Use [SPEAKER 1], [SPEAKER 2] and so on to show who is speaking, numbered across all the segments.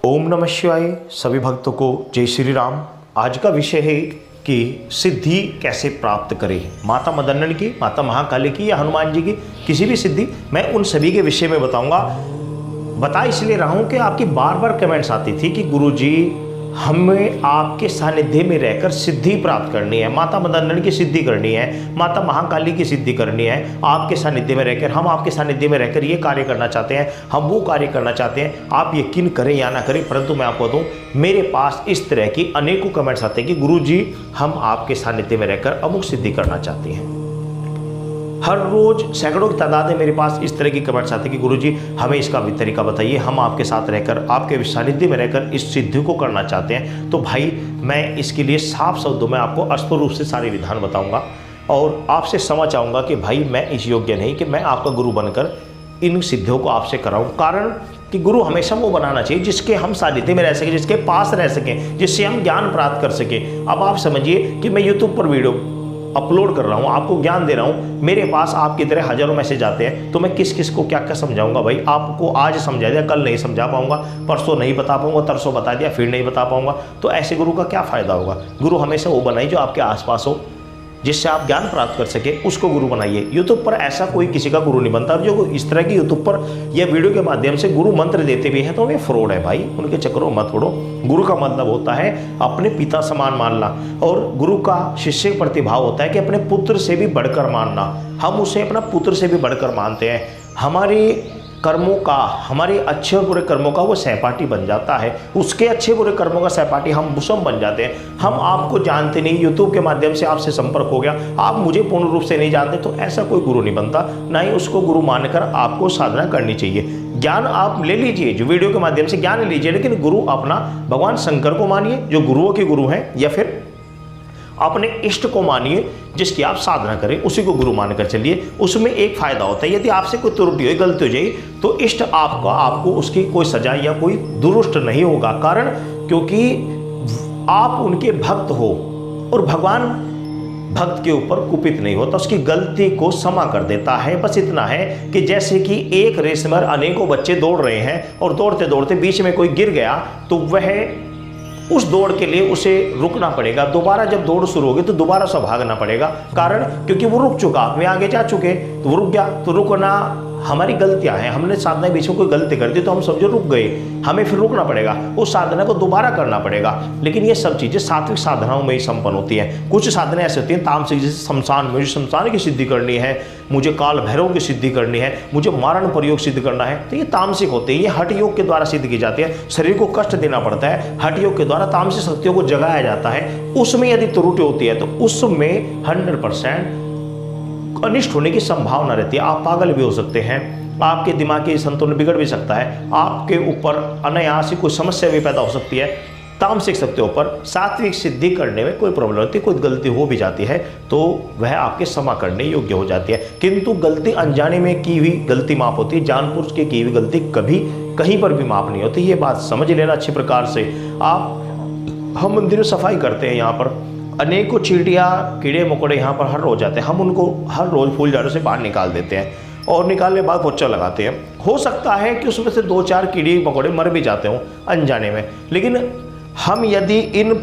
[SPEAKER 1] ओम नमः शिवाय। सभी भक्तों को जय श्री राम। आज का विषय है कि सिद्धि कैसे प्राप्त करें। माता मदन्नन की, माता महाकाली की या हनुमान जी की किसी भी सिद्धि, मैं उन सभी के विषय में बताऊंगा। बता इसलिए रहा हूं कि आपकी बार बार कमेंट्स आती थी कि गुरुजी हमें आपके सानिध्य में रहकर सिद्धि प्राप्त करनी है, माता मदन्नन की सिद्धि करनी है, माता महाकाली की सिद्धि करनी है। आपके सानिध्य में रहकर, हम आपके सानिध्य में रहकर ये कार्य करना चाहते हैं, हम वो कार्य करना चाहते हैं। आप यकीन करें या ना करें, परंतु मैं आपको बताऊं, मेरे पास इस तरह की अनेकों कमेंट्स आते हैं कि गुरुजी हम आपके सानिध्य में रहकर अमुक सिद्धि करना चाहते हैं। हर रोज सैकड़ों की तादाद में मेरे पास इस तरह की कमेंट्स आते हैं कि गुरुजी हमें इसका भी तरीका बताइए, हम आपके साथ रहकर, आपके सानिध्य में रहकर इस सिद्धि को करना चाहते हैं। तो भाई मैं इसके लिए साफ शब्दों में आपको स्पष्ट रूप से सारे विधान बताऊंगा और आपसे समझ आऊँगा कि भाई मैं इस योग्य नहीं कि मैं आपका गुरु बनकर इन सिद्धियों को आपसे कराऊँ। कारण कि गुरु हमेशा वो बनाना चाहिए जिसके हम सानिध्य में रह सकें, जिसके पास रह सकें, जिससे हम ज्ञान प्राप्त कर सकें। अब आप समझिए कि मैं यूट्यूब पर वीडियो अपलोड कर रहा हूँ, आपको ज्ञान दे रहा हूँ, मेरे पास आपकी तरह हजारों मैसेज आते हैं, तो मैं किस किस को क्या क्या समझाऊंगा। भाई आपको आज समझा दिया, कल नहीं समझा पाऊंगा, परसों नहीं बता पाऊंगा, तरसों बता दिया, फिर नहीं बता पाऊंगा। तो ऐसे गुरु का क्या फायदा होगा। गुरु हमेशा वो बनाइए जो आपके आसपास हो, जिससे आप ज्ञान प्राप्त कर सके, उसको गुरु बनाइए। यूट्यूब पर ऐसा कोई किसी का गुरु नहीं बनता। और जो इस तरह की यूट्यूब पर या वीडियो के माध्यम से गुरु मंत्र देते भी हैं तो वे फ्रॉड है भाई, उनके चक्करों मत पड़ो। गुरु का मतलब होता है अपने पिता समान मानना, और गुरु का शिष्य के प्रति भाव होता है कि अपने पुत्र से भी बढ़कर मानना। हम उसे अपना पुत्र से भी बढ़कर मानते हैं। हमारे कर्मों का, हमारे अच्छे और बुरे कर्मों का वो सहपाठी बन जाता है, उसके अच्छे बुरे कर्मों का सहपाठी हम बन जाते हैं। हम आपको जानते नहीं, यूट्यूब के माध्यम से आपसे संपर्क हो गया, आप मुझे पूर्ण रूप से नहीं जानते, तो ऐसा कोई गुरु नहीं बनता। ना ही उसको गुरु मानकर आपको साधना करनी चाहिए। ज्ञान आप ले लीजिए, जो वीडियो के माध्यम से ज्ञान ले लीजिए, लेकिन गुरु अपना भगवान शंकर को मानिए जो गुरुओं के गुरु हैं, या फिर अपने इष्ट को मानिए जिसकी आप साधना करें, उसी को गुरु मानकर चलिए। उसमें एक फायदा होता है, यदि आपसे कोई त्रुटि हो, गलती हो जाए, तो इष्ट आपको उसकी कोई सजा या कोई दुरुष्ट नहीं होगा। कारण क्योंकि आप उनके भक्त हो और भगवान भक्त के ऊपर कुपित नहीं होता, उसकी गलती को क्षमा कर देता है। बस इतना है कि जैसे कि एक रेस में अनेकों बच्चे दौड़ रहे हैं और दौड़ते दौड़ते बीच में कोई गिर गया, तो वह उस दौड़ के लिए उसे रुकना पड़ेगा। दोबारा जब दौड़ शुरू होगी तो दोबारा से भागना पड़ेगा। कारण क्योंकि वो रुक चुका, वे आगे जा चुके, तो वो रुक गया। तो रुकना हमारी गलतियां हैं, हमने साधना के बीच में कोई गलती कर दी तो हम समझो रुक गए, हमें फिर रुकना पड़ेगा, उस साधना को दोबारा करना पड़ेगा। लेकिन ये सब चीजें सात्विक साधनाओं में ही संपन्न होती हैं। कुछ साधनाएं ऐसी होती हैं तामसिक, जैसे शमशान, मुझे शमशान की सिद्धि करनी है, मुझे काल भैरव की सिद्धि करनी है, मुझे मारण प्रयोग सिद्ध करना है, तो ये तामसिक होते हैं। ये हठ योग के द्वारा सिद्ध की जाती है। शरीर को कष्ट देना पड़ता है, हठ योग के द्वारा तामसिक शक्तियों को जगाया जाता है। उसमें यदि त्रुटि होती है तो उसमें 100% अनिष्ट होने की संभावना रहती है। आप पागल भी हो सकते हैं, आपके दिमाग की संतुलन बिगड़ भी सकता है, आपके ऊपर अनायास ही कोई समस्या भी पैदा हो सकती है। तामसिक शक्तियों पर सात्विक सिद्धि करने में कोई प्रॉब्लम होती है, कोई गलती हो भी जाती है तो वह आपके क्षमा करने योग्य हो जाती है। किंतु गलती अनजाने में की हुई गलती माफ होती है, जानबूझ के की हुई गलती कभी कहीं पर भी माफ नहीं होती। ये बात समझ लेना अच्छी प्रकार से। हम मंदिर में सफाई करते हैं, यहाँ पर अनेकों चींटियाँ, कीड़े मकोड़े यहाँ पर हर रोज आते हैं। हम उनको हर रोज फूल झाड़ू से बाहर निकाल देते हैं और निकालने के बाद पोछा लगाते हैं। हो सकता है कि उसमें से 2-4 कीड़े मकोड़े मर भी जाते हों अनजाने में, लेकिन हम यदि इन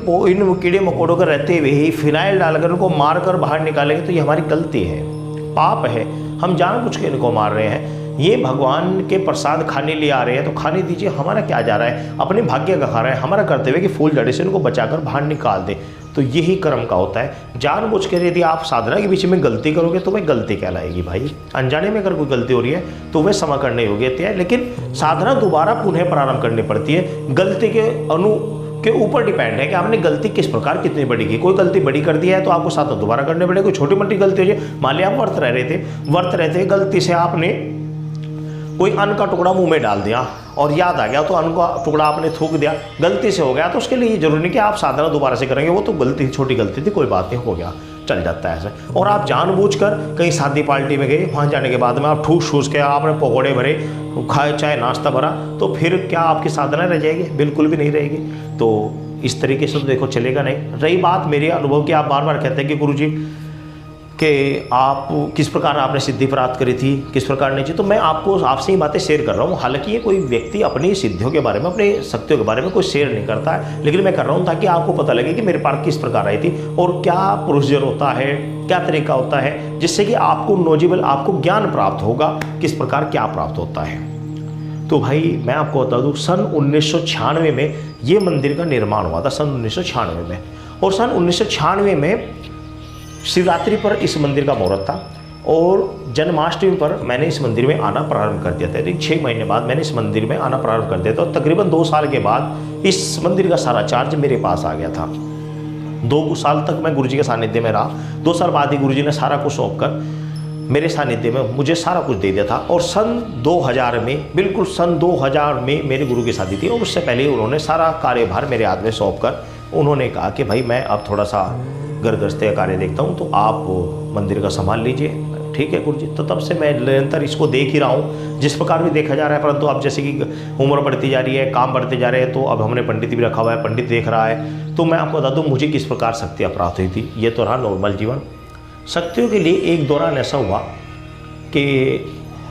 [SPEAKER 1] कीड़े मकोड़ों के रहते हुए ही फिनाइल डालकर उनको मारकर बाहर निकालेंगे तो ये हमारी गलती है, पाप है। हम जानबूझ के इनको मार रहे हैं। ये भगवान के प्रसाद खाने लिए आ रहे हैं तो खाने दीजिए, हमारा क्या जा रहा है, अपने भाग्य का खा रहे हैं। हमारा कर्तव्य कि फूल जड़े से इनको बचाकर बाहर निकाल दे। तो यही कर्म का होता है। जानबूझ कर यदि आप साधना के बीच में गलती करोगे तो वह गलती कहलाएगी भाई। अनजाने में अगर कोई गलती हो रही है तो वह क्षमा करने योग्य है, लेकिन साधना दोबारा पुनः प्रारंभ करनी पड़ती है। गलती के ऊपर डिपेंड है कि आपने गलती किस प्रकार कितनी बड़ी की। कोई गलती बड़ी कर दी है तो आपको साधना दोबारा करनी पड़ेगी। कोई छोटी मोटी गलती हो जाए, मान लिया आप वर्त रहे थे, गलती से आपने कोई अन्न का टुकड़ा मुंह में डाल दिया और याद आ गया तो अन्न का टुकड़ा आपने थूक दिया, गलती से हो गया, तो उसके लिए जरूरी नहीं कि आप साधना दोबारा से करेंगे। वो तो गलती, छोटी गलती थी, कोई बात नहीं, हो गया, चल जाता है ऐसे। और आप जानबूझकर कहीं शादी पार्टी में गए, वहाँ जाने के बाद में आप ठूस ठूस के आपने पकौड़े भरे, खाए, चाहे नाश्ता भरा, तो फिर क्या आपकी साधना रह जाएगी? बिल्कुल भी नहीं रहेगी। तो इस तरीके से तो देखो चलेगा नहीं। रही बात मेरे अनुभव की, आप बार बार कहते हैं कि गुरुजी कि आप किस प्रकार आपने सिद्धि प्राप्त करी थी, किस प्रकार नहीं थी। तो मैं आपसे ही बातें शेयर कर रहा हूँ। हालांकि ये कोई व्यक्ति अपनी सिद्धियों के बारे में, अपनी शक्तियों के बारे में कोई शेयर नहीं करता है, लेकिन मैं कर रहा हूँ ताकि आपको पता लगे कि मेरे पास किस प्रकार आई थी और क्या प्रोसीजर होता है, क्या तरीका होता है, जिससे कि आपको नॉलेजेबल, आपको ज्ञान प्राप्त होगा किस प्रकार क्या प्राप्त होता है। तो भाई मैं आपको बता दूँ, सन 1996 में ये मंदिर का निर्माण हुआ था, सन 1996 में। और सन 1996 में शिवरात्रि पर इस मंदिर का मुहूर्त था और जन्माष्टमी पर मैंने इस मंदिर में आना प्रारंभ कर दिया था। 6 महीने बाद मैंने इस मंदिर में आना प्रारंभ कर दिया था और तकरीबन 2 साल के बाद इस मंदिर का सारा चार्ज मेरे पास आ गया था। 2 साल तक मैं गुरुजी के सानिध्य में रहा। 2 साल बाद ही गुरुजी ने सारा कुछ सौंप कर मेरे सानिध्य में मुझे सारा कुछ दे दिया था। और सन 2000 में, बिल्कुल सन 2000 में मेरे गुरु की शादी थी और उससे पहले उन्होंने सारा कार्यभार मेरे हाथ में सौंप कर उन्होंने कहा कि भाई मैं अब थोड़ा सा घर गृहस्थी का कार्य देखता हूँ, तो आप मंदिर का संभाल लीजिए। ठीक है गुरुजी। तो तब से मैं निरंतर इसको देख ही रहा हूँ, जिस प्रकार भी देखा जा रहा है। परंतु अब जैसे कि उम्र बढ़ती जा रही है, काम बढ़ते जा रहे हैं, तो अब हमने पंडित भी रखा हुआ है, पंडित देख रहा है। तो मैं आपको बता दूँ मुझे किस प्रकार शक्तियाँ प्राप्त हुई थी। ये तो रहा नॉर्मल जीवन। शक्तियों के लिए एक दौरान ऐसा हुआ कि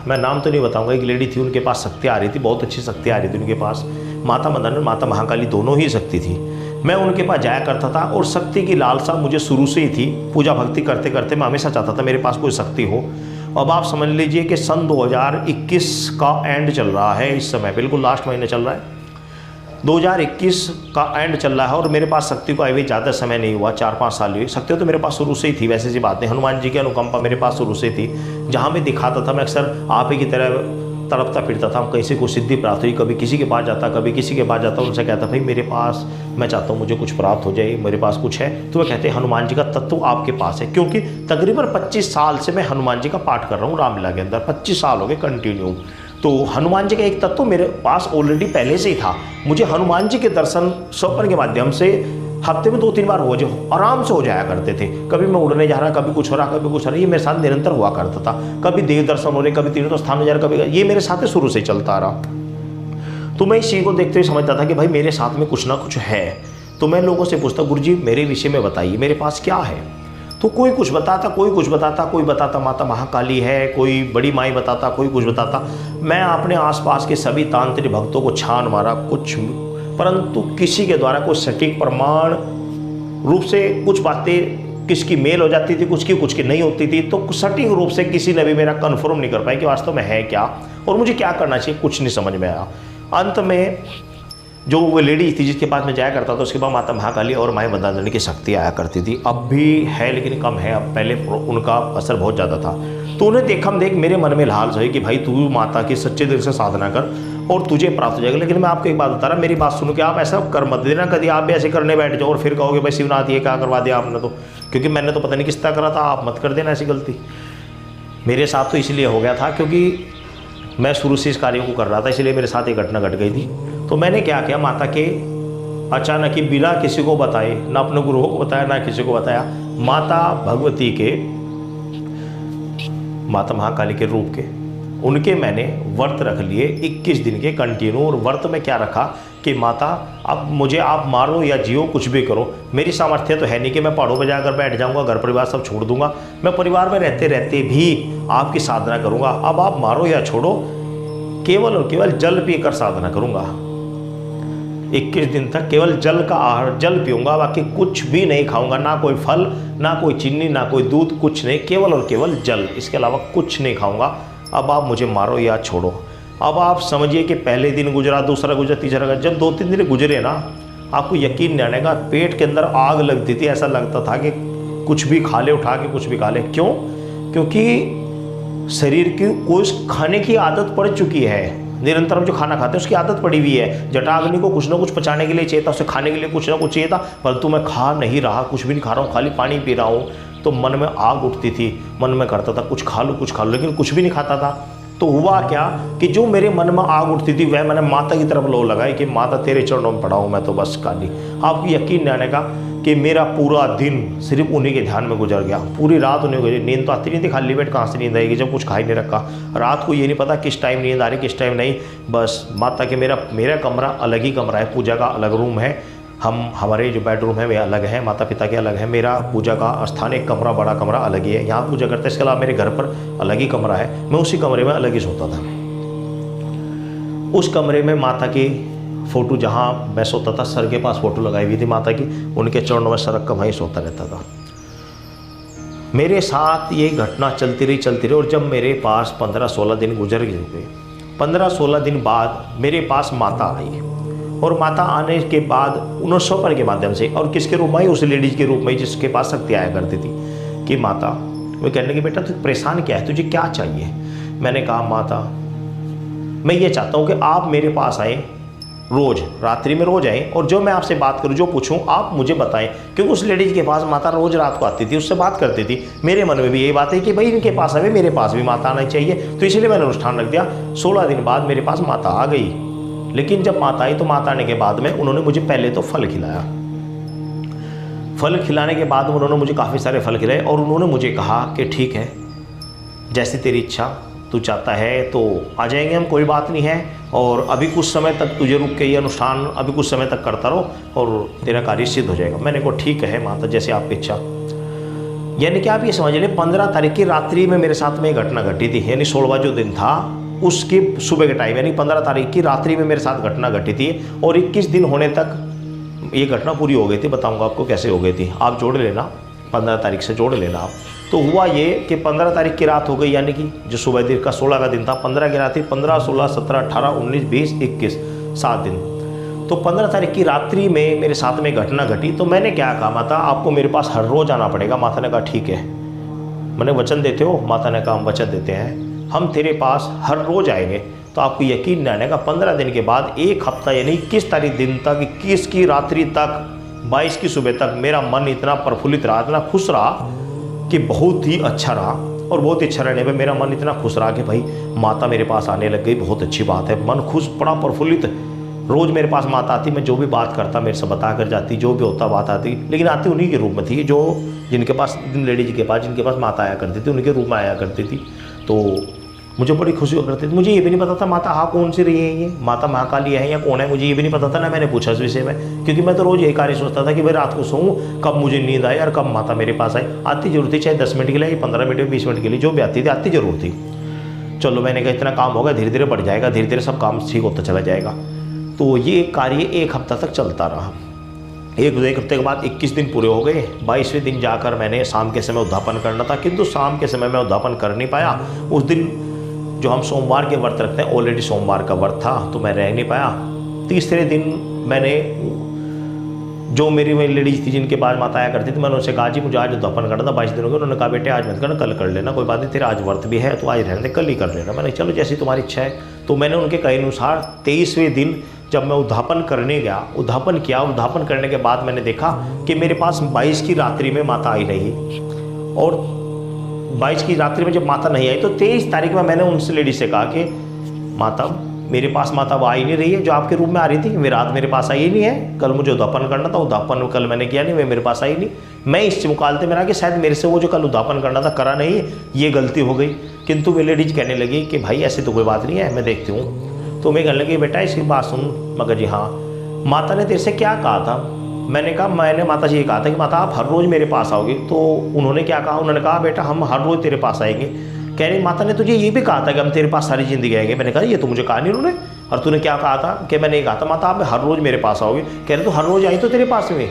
[SPEAKER 1] मैं नाम तो नहीं बताऊंगा, एक लेडी थी, उनके पास शक्ति आ रही थी, बहुत अच्छी शक्ति आ रही थी उनके पास। माता मदन, माता महाकाली दोनों ही शक्ति थी। मैं उनके पास जाया करता था और शक्ति की लालसा मुझे शुरू से ही थी। पूजा भक्ति करते करते मैं हमेशा चाहता था मेरे पास कोई शक्ति हो। अब आप समझ लीजिए कि सन 2021 का एंड चल रहा है इस समय, बिल्कुल लास्ट महीने चल रहा है। 2021 का एंड चल रहा है और मेरे पास शक्ति को अभी ज़्यादा समय नहीं हुआ, 4-5 साल हुई। शक्ति तो मेरे पास शुरू से ही थी, वैसे सी बात नहीं। हनुमान जी की अनुकंपा मेरे पास शुरू से थी। जहाँ भी दिखाता था मैं अक्सर आप ही की तरह तड़पता फिरता था। कहीं से कोई सिद्धि प्राप्त हुई, कभी किसी के पास जाता, कभी किसी के पास जाता, उनसे कहता भाई मेरे पास, मैं चाहता हूँ मुझे कुछ प्राप्त हो जाए, मेरे पास कुछ है। तो वह कहते हैं हनुमान जी का तत्व आपके पास है। क्योंकि तकरीबन 25 साल से मैं हनुमान जी का पाठ कर रहा हूँ रामलीला के अंदर, 25 साल हो गए कंटिन्यू। तो हनुमान जी का एक तत्व मेरे पास ऑलरेडी पहले से ही था। मुझे हनुमान जी के दर्शन स्वप्न के माध्यम से हफ्ते में 2-3 बार आराम से हो जाया करते थे। कभी मैं उड़ने जा रहा, कभी कुछ हो रहा, कभी कुछ हो रहा, ये मेरे साथ निरंतर हुआ करता था। कभी देव दर्शन हो रहे, कभी तीर्थ स्थान हो जा रहा, कभी ये मेरे साथ शुरू से चलता रहा। तो मैं इस चीज़ को देखते हुए समझता था कि भाई मेरे साथ में कुछ ना कुछ है। तो मैं लोगों से पूछता, गुरुजी मेरे विषय में बताइए, मेरे पास क्या है। तो कोई कुछ बताता, कोई कुछ बताता, कोई बताता माता महाकाली है, कोई बड़ी माई बताता, कोई कुछ बताता। मैं अपने आसपास के सभी तांत्रिक भक्तों को छान मारा, कुछ, परंतु किसी के द्वारा कोई सटीक प्रमाण रूप से कुछ बातें किसकी मेल हो जाती थी, कुछ की नहीं होती थी। तो सटीक रूप से किसी ने भी मेरा कन्फर्म नहीं कर पाया कि वास्तव में है क्या और मुझे क्या करना चाहिए, कुछ नहीं समझ में आया। अंत में जो वो लेडी थी जिसके पास मैं जाया करता था, उसके बाद माता महाकाली और माई मदानंद की शक्ति आया करती थी। अब भी है लेकिन कम है, अब पहले उनका असर बहुत ज़्यादा था। तो उन्हें देख मेरे मन में लालच हुई कि भाई तू माता की सच्चे दिल से साधना कर और तुझे प्राप्त हो जाएगा। लेकिन मैं आपको एक बात बता रहा, मेरी बात सुनो कि आप ऐसा कर मत देना कभी आप भी ऐसे करने बैठ जाओ और फिर कहोगे भाई शिवनाथ ये क्या करवा दिया आपने। तो क्योंकि मैंने तो पता नहीं किस तरह करा था, आप मत कर देना ऐसी गलती। मेरे साथ तो इसलिए हो गया था क्योंकि मैं शुरू से इस कार्य को कर रहा था, इसलिए मेरे साथ एक घटना घट गई थी। तो मैंने क्या किया, माता के अचानक ही बिना किसी को बताए, ना अपने गुरुओं को बताया ना किसी को बताया, माता भगवती के, माता महाकाली के रूप के, उनके मैंने व्रत रख लिए 21 दिन के कंटिन्यू। और व्रत में क्या रखा कि माता अब मुझे आप मारो या जियो कुछ भी करो, मेरी सामर्थ्य तो है नहीं कि मैं पहाड़ों पर जाकर बैठ जाऊंगा, घर परिवार सब छोड़ दूंगा। मैं परिवार में रहते रहते भी आपकी साधना करूंगा। अब आप मारो या छोड़ो, केवल और केवल जल पीकर साधना करूंगा। 21 दिन तक केवल जल का आहार, जल पीऊंगा, बाकी कुछ भी नहीं खाऊंगा, ना कोई फल, ना कोई चीनी, ना कोई दूध, कुछ नहीं, केवल और केवल जल, इसके अलावा कुछ नहीं खाऊंगा। अब आप मुझे मारो या छोड़ो। अब आप समझिए कि पहले दिन गुजरा, दूसरा गुजरा, तीसरा गुजरा, जब 2-3 दिन गुजरे ना, आपको यकीन नहीं आने का, पेट के अंदर आग लगती थी। ऐसा लगता था कि कुछ भी खा ले, उठा के कुछ भी खा ले। क्यों? क्योंकि शरीर की कोई खाने की आदत पड़ चुकी है। निरंतर हम जो खाना खाते हैं उसकी आदत पड़ी हुई है। जटाग्नि को कुछ ना कुछ पचाने के लिए चाहिए था, उसे खाने के लिए कुछ ना कुछ चाहिए था, परंतु मैं खा नहीं रहा, कुछ भी नहीं खा रहा हूँ, खाली पानी पी रहा हूँ। तो मन में आग उठती थी, मन में करता था कुछ खा लूँ, लेकिन कुछ भी नहीं खाता था। तो हुआ क्या कि जो मेरे मन में आग उठती थी वह मैंने माता की तरफ लो लगाई कि माता तेरे चरणों में पड़ा हूँ मैं तो बस खाली। आपको यकीन नहीं आने का कि मेरा पूरा दिन सिर्फ उन्हीं के ध्यान में गुजर गया। पूरी रात उन्हीं को, नींद तो आती नहीं थी, खाली पेट कहाँ से नींद आएगी जब कुछ खा ही नहीं रखा। रात को ये नहीं पता किस टाइम नींद आ रही किस टाइम नहीं। बस माता के, मेरा कमरा अलग ही कमरा है, पूजा का अलग रूम है, हमारे जो बेडरूम है वे अलग है, माता पिता के अलग है, मेरा पूजा का स्थान एक कमरा, बड़ा कमरा अलग ही है, यहाँ पूजा करते हैं। इसके अलावा मेरे घर पर अलग ही कमरा है, मैं उसी कमरे में अलग ही सोता था। उस कमरे में माता की फ़ोटो, जहाँ मैं सोता था सर के पास फ़ोटो लगाई हुई थी माता की, उनके चरणों में सर रख कर वहीं सोता रहता था। मेरे साथ ये घटना चलती रही और जब मेरे पास 15-16 दिन गुजर गए, 15-16 दिन बाद मेरे पास माता आई, और माता आने के बाद उन्होंने स्वप्न के माध्यम से, और किसके रूप में, उस लेडीज के रूप में जिसके पास शक्ति आया करती थी, कि माता, वो कहने लगी बेटा तू परेशान क्या है, तुझे क्या चाहिए। मैंने कहा माता मैं ये चाहता हूँ कि आप मेरे पास आए, रोज़ रात्रि में रोज़ आए, और जो मैं आपसे बात करूँ, जो पूछूं आप मुझे बताएं। क्योंकि उस लेडीज के पास माता रोज़ रात को आती थी, उससे बात करती थी। मेरे मन में भी यही बात है कि भाई इनके पास आवे, मेरे पास भी माता आना चाहिए, तो इसलिए मैंने अनुष्ठान रख दिया। 16 दिन बाद मेरे पास माता आ गई, लेकिन जब माता आई तो माता आने के बाद में उन्होंने मुझे पहले तो फल खिलाया। फल खिलाने के बाद उन्होंने मुझे काफ़ी सारे फल खिलाए, और उन्होंने मुझे कहा कि ठीक है, जैसी तेरी इच्छा, तू चाहता है तो आ जाएंगे हम, कोई बात नहीं है, और अभी कुछ समय तक तुझे रुक के ये अनुष्ठान अभी कुछ समय तक करता रहो और तेरा कार्य सिद्ध हो जाएगा। मैंने कहा ठीक है माता, जैसे आपकी इच्छा। यानी कि आप ये समझ लें 15 तारीख की रात्रि में मेरे साथ में एक घटना घटी थी, यानी 16वां जो दिन था उसके सुबह के टाइम, यानी 15 तारीख की रात्रि में मेरे साथ घटना घटी थी, और 21 दिन होने तक ये घटना पूरी हो गई थी। बताऊँगा आपको कैसे हो गई थी, आप जोड़ लेना, 15 तारीख से जोड़ लेना आप। तो हुआ ये कि 15 तारीख की रात हो गई, यानी कि जो सुबह दिन का 16 का दिन था, 15 की रात थी, 15, 16, 17, 18, 19, 20, 21, 7 दिन। तो 15 तारीख की रात्रि में मेरे साथ में घटना घटी। तो मैंने क्या कहा, माता आपको मेरे पास हर रोज़ आना पड़ेगा। माता ने कहा ठीक है। मैंने वचन देते हो? माता ने कहा हम वचन देते हैं, हम तेरे पास हर रोज़ आएंगे। तो आपको यकीन नहीं आने का, 15 दिन के बाद एक हफ्ता यानी 21 तारीख दिन तक, 21 की रात्रि तक, 22 की सुबह तक मेरा मन इतना प्रफुल्लित रहा, इतना खुश रहा कि बहुत ही अच्छा रहा। और बहुत ही अच्छा रहने में मेरा मन इतना खुश रहा कि भाई माता मेरे पास आने लग गई, बहुत अच्छी बात है। मन खुश, बड़ा प्रफुल्लित। रोज़ मेरे पास माता आती, मैं जो भी बात करता मेरे से बता कर जाती, जो भी होता बात आती, लेकिन आती उन्हीं के रूप में थी, जो जिनके पास, जिन लेडीज के पास जिनके पास माता आया करती थी, उनके रूप में आया करती थी। तो मुझे बड़ी खुशी हो करती थी। मुझे ये भी नहीं पता था माता हाँ कौन सी रही है, ये माता महाकाली है या कौन है, मुझे ये भी नहीं पता था ना। मैंने पूछा इस विषय में, क्योंकि मैं तो रोज़ यही कार्य सोचता था कि भाई रात को सोऊं, कब मुझे नींद आए और कब माता मेरे पास आए। आती जरूर थी, चाहे 10 मिनट के लिए, 15 मिनट, 20 मिनट के लिए, जो भी आती थी, आती जरूर थी। चलो मैंने कहा इतना काम होगा, धीरे धीरे बढ़ जाएगा, धीरे धीरे सब काम ठीक होता चला जाएगा। तो ये कार्य 1 हफ्ता तक चलता रहा। एक हफ्ते के बाद 21 दिन पूरे हो गए। 22वें दिन जाकर मैंने शाम के समय उद्यापन करना था, किंतु शाम के समय मैं उद्यापन कर नहीं पाया। उस दिन जो हम सोमवार के व्रत रखते हैं, ऑलरेडी सोमवार का व्रत था, तो मैं रह नहीं पाया। तीसरे दिन मैंने, जो मेरी लेडीज थी जिनके पास माता आया करती थी, मैंने उनसे कहा जी मुझे आज उद्यापन करना था, 22 दिन हो गए। उन्होंने कहा बेटे आज मत करना, कल कर लेना, कोई बात नहीं, तेरा आज व्रत भी है तो आज रहने दे, कल ही कर लेना। मैंने चलो जैसी तुम्हारी इच्छा है। तो मैंने उनके कहे अनुसार 23वें दिन जब मैं उद्यापन करने गया, उद्यापन किया। उद्यापन करने के बाद मैंने देखा कि मेरे पास 22 की रात्रि में माता आई नहीं, और 22 की रात्रि में जब माता नहीं आई तो 23 तारीख में मैंने उनसे लेडीज से कहा कि माता मेरे पास माता वो आई नहीं रही है, जो आपके रूप में आ रही थी, वे रात मेरे पास आई ही नहीं है। कल मुझे उद्यापन करना था, उद्यापन कल मैंने किया नहीं, वे मेरे पास आई नहीं। मैं इस मुकालते में रहा कि शायद मेरे से वो जो कल उद्यापन करना था करा नहीं, ये गलती हो गई। किंतु वे लेडीज कहने लगी कि भाई ऐसी तो कोई बात नहीं है, मैं देखती हूँ। तो मैं कहने लगी बेटा इसकी बात सुन। मगर जी हाँ, माता ने तेरे से क्या कहा था? मैंने कहा मैंने माता जी ये कहा था कि माता आप हर रोज़ मेरे पास आओगे। तो उन्होंने क्या कहा? उन्होंने कहा बेटा हम हर रोज़ तेरे पास आएंगे। कह रही माता ने तुझे ये भी कहा था कि हम तेरे पास सारी ज़िंदगी आएंगे। मैंने कहा ये तो मुझे कहा नहीं उन्होंने। और तूने क्या कहा था? कि मैंने ये कहा था माता आप हर रोज़ मेरे पास आओगे। कह रहे तो हर रोज़ आई तो तेरे पास में।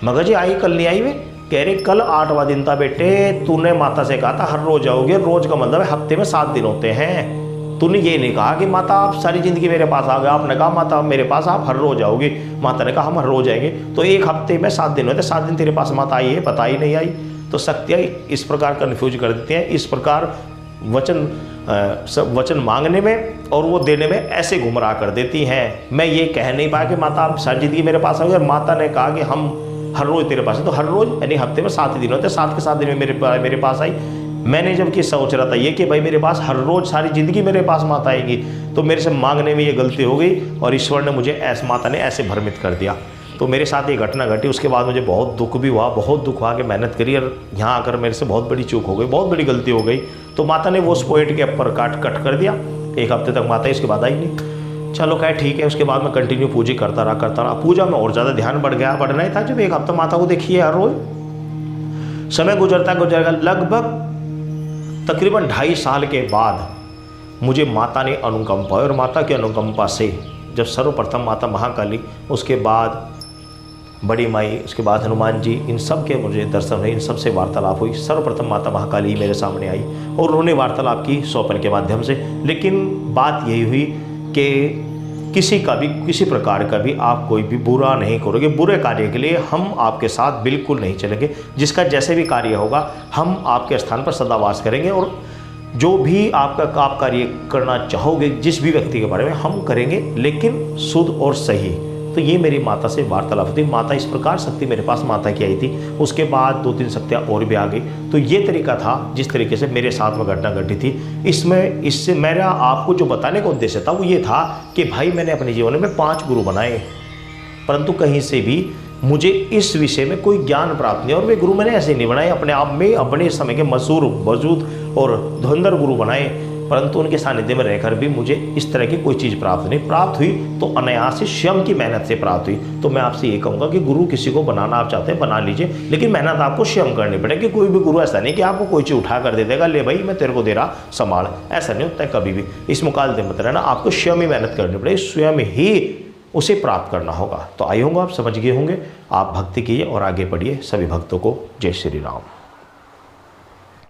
[SPEAKER 1] मगर जी आई, कल नहीं आई वे। कह रहे कल 8वां दिन था बेटे, तूने माता से कहा था हर रोज़ आओगे। रोज़ का मतलब है हफ्ते में 7 दिन होते हैं। तूने ये नहीं कहा कि माता आप सारी ज़िंदगी मेरे पास आ गए। आपने कहा माता मेरे पास आप हर रोज़ आओगे। माता ने कहा हम हर रोज़ आएंगे। तो एक हफ्ते में 7 दिन होते, 7 दिन तेरे पास माता आई है, पता ही नहीं आई। तो शक्तियाँ इस प्रकार कन्फ्यूज कर देती हैं। इस प्रकार वचन मांगने में और वो देने में ऐसे गुमराह कर देती हैं। मैं ये कह नहीं पाया कि माता आप सारी ज़िंदगी मेरे पास आओगे, और माता ने कहा कि हम हर रोज़ तेरे पास है। तो हर रोज़ यानी हफ्ते में 7 दिन होते, 7 के 7 दिन में मेरे पास आई। मैंने जब कि सोच रहा था ये कि भाई मेरे पास हर रोज़ सारी ज़िंदगी मेरे पास माता आएगी, तो मेरे से मांगने में ये गलती हो गई और ईश्वर ने मुझे माता ने ऐसे भ्रमित कर दिया। तो मेरे साथ ये घटना घटी। उसके बाद मुझे बहुत दुख भी हुआ, बहुत दुख हुआ कि मेहनत करी और यहाँ आकर मेरे से बहुत बड़ी चूक हो गई, बहुत बड़ी गलती हो गई। तो माता ने वो उस पॉइंट के ऊपर कट कर दिया। एक हफ्ते तक माता इसके बाद आई नहीं। चलो खैर ठीक है। उसके बाद मैं कंटिन्यू पूजा करता रहा। पूजा में और ज़्यादा ध्यान बढ़ गया। बढ़ना ही था जब एक हफ्ता माता को देखिए हर रोज। समय गुजरेगा, लगभग तकरीबन 2.5 साल के बाद मुझे माता ने अनुकंपा, और माता की अनुकंपा से जब सर्वप्रथम माता महाकाली, उसके बाद बड़ी माई, उसके बाद हनुमान जी, इन सब के मुझे दर्शन हुए, इन सब से वार्तालाप हुई। सर्वप्रथम माता महाकाली मेरे सामने आई और उन्होंने वार्तालाप की स्वप्न के माध्यम से। लेकिन बात यही हुई कि किसी का भी, किसी प्रकार का भी आप कोई भी बुरा नहीं करोगे, बुरे कार्य के लिए हम आपके साथ बिल्कुल नहीं चलेंगे। जिसका जैसे भी कार्य होगा हम आपके स्थान पर सदा वास करेंगे, और जो भी आप कार्य करना चाहोगे जिस भी व्यक्ति के बारे में हम करेंगे, लेकिन शुद्ध और सही। तो ये मेरी माता से वार्तालाप होती। माता इस प्रकार शक्ति मेरे पास माता की आई थी। उसके बाद 2-3 शक्तियाँ और भी आ गई। तो ये तरीका था जिस तरीके से मेरे साथ में घटना घटी थी। इससे मेरा आपको जो बताने का उद्देश्य था वो ये था कि भाई मैंने अपने जीवन में 5 गुरु बनाए, परंतु कहीं से भी मुझे इस विषय में कोई ज्ञान प्राप्त नहीं। और वे गुरु मैंने ऐसे नहीं बनाए अपने आप में, अपने समय के मशहूर मौजूद और धुरंधर गुरु बनाए, परंतु उनके सानिध्य में रहकर भी मुझे इस तरह की कोई चीज़ प्राप्त नहीं। प्राप्त हुई तो अनायास से स्वयं की मेहनत से प्राप्त हुई। तो मैं आपसे ये कहूँगा कि गुरु किसी को बनाना आप चाहते हैं बना लीजिए, लेकिन मेहनत आपको स्वयं करनी पड़ेगी। कोई भी गुरु ऐसा नहीं कि आपको कोई चीज़ उठा कर दे देगा, ले भाई मैं तेरे को दे रहा संभाल, ऐसा नहीं होता है कभी भी। इस मुकाबले मत रहना, आपको स्वयं ही मेहनत करनी पड़ेगी, स्वयं ही उसे प्राप्त करना होगा। तो आई होंगे आप समझ गए होंगे। आप भक्ति कीजिए और आगे बढ़िए। सभी भक्तों को जय श्री राम।